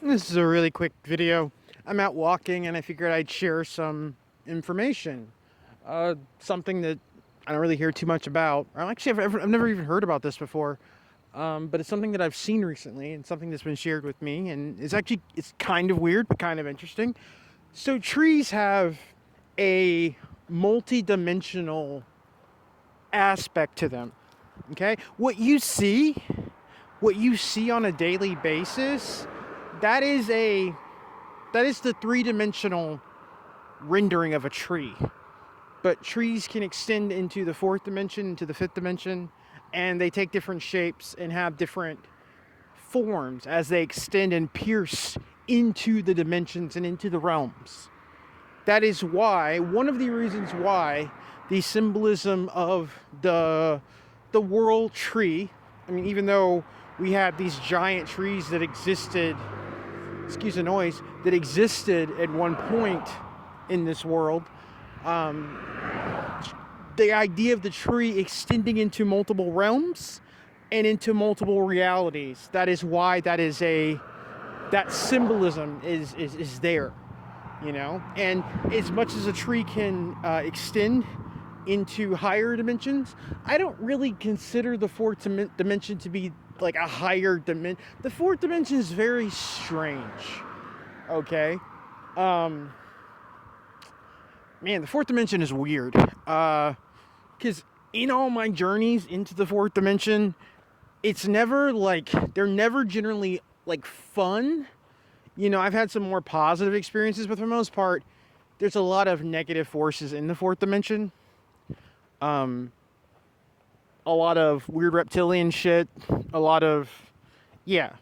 This is a really quick video. I'm out walking and I figured I'd share some information. Something that I don't really hear too much about. Or actually, I've never even heard about this before. But it's something that I've seen recently and something that's been shared with me. And it's kind of weird, but kind of interesting. So trees have a multi-dimensional aspect to them. Okay? What you see on a daily basis, that is the three-dimensional rendering of a tree. But trees can extend into the fourth dimension, into the fifth dimension, and they take different shapes and have different forms as they extend and pierce into the dimensions and into the realms. That is why, one of the reasons why the symbolism of the world tree, I mean, even though we had these giant trees that existed, excuse the noise, that existed at one point in this world, the idea of the tree extending into multiple realms and into multiple realities, that is why that symbolism is there, you know. And as much as a tree can extend into higher dimensions, I don't really consider the fourth dimension to be like a higher dimension. The fourth dimension is very strange. Okay. Man, the fourth dimension is weird. Because in all my journeys into the fourth dimension, it's never like, they're never generally like fun. You know, I've had some more positive experiences, but for the most part, there's a lot of negative forces in the fourth dimension. A lot of weird reptilian shit. A lot of, yeah.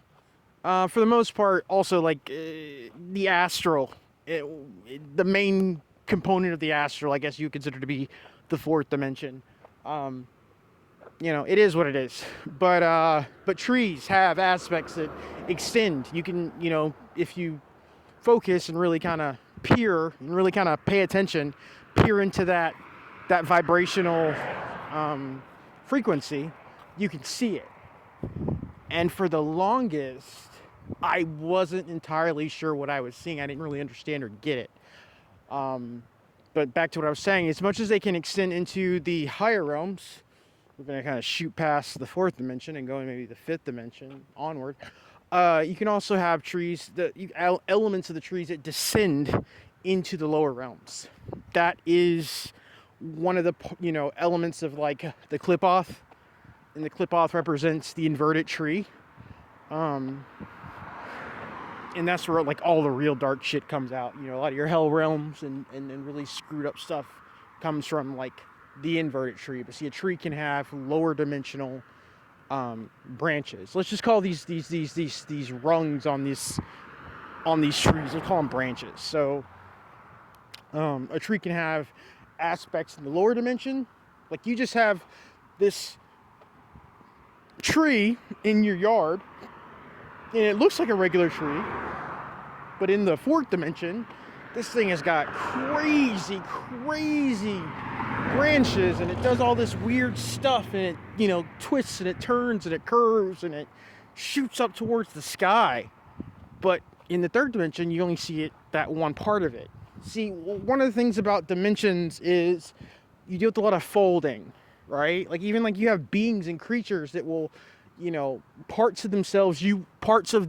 For the most part, also like the astral, the main component of the astral, I guess you consider to be the fourth dimension. You know, it is what it is. But trees have aspects that extend. You can, you know, if you focus and really kind of peer and really kind of pay attention, peer into that vibrational frequency, you can see it. And for the longest, I wasn't entirely sure what I was seeing. I didn't really understand or get it. But back to what I was saying, as much as they can extend into the higher realms, we're going to kind of shoot past the fourth dimension and go maybe the fifth dimension onward. You can also have trees, elements of the trees that descend into the lower realms. That is one of the, you know, elements of like the Qliphoth, and the Qliphoth represents the inverted tree. And that's where like all the real dark shit comes out. You know, a lot of your hell realms and really screwed up stuff comes from like the inverted tree. But see, a tree can have lower dimensional branches. Let's just call these rungs on these trees, we'll call them branches. So a tree can have aspects in the lower dimension. Like you just have this tree in your yard and it looks like a regular tree, but in the fourth dimension, this thing has got crazy branches, and it does all this weird stuff, and it, you know, twists and it turns and it curves and it shoots up towards the sky. But in the third dimension, you only see it, that one part of it. See, one of the things about dimensions is you deal with a lot of folding, right? Like even like you have beings and creatures that will, you know, parts of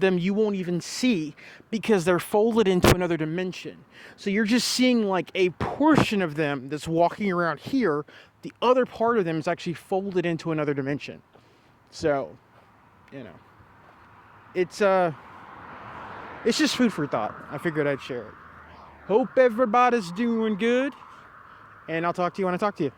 them you won't even see because they're folded into another dimension. So you're just seeing like a portion of them that's walking around here. The other part of them is actually folded into another dimension. So, you know, it's just food for thought. I figured I'd share it. Hope everybody's doing good, and I'll talk to you when I talk to you.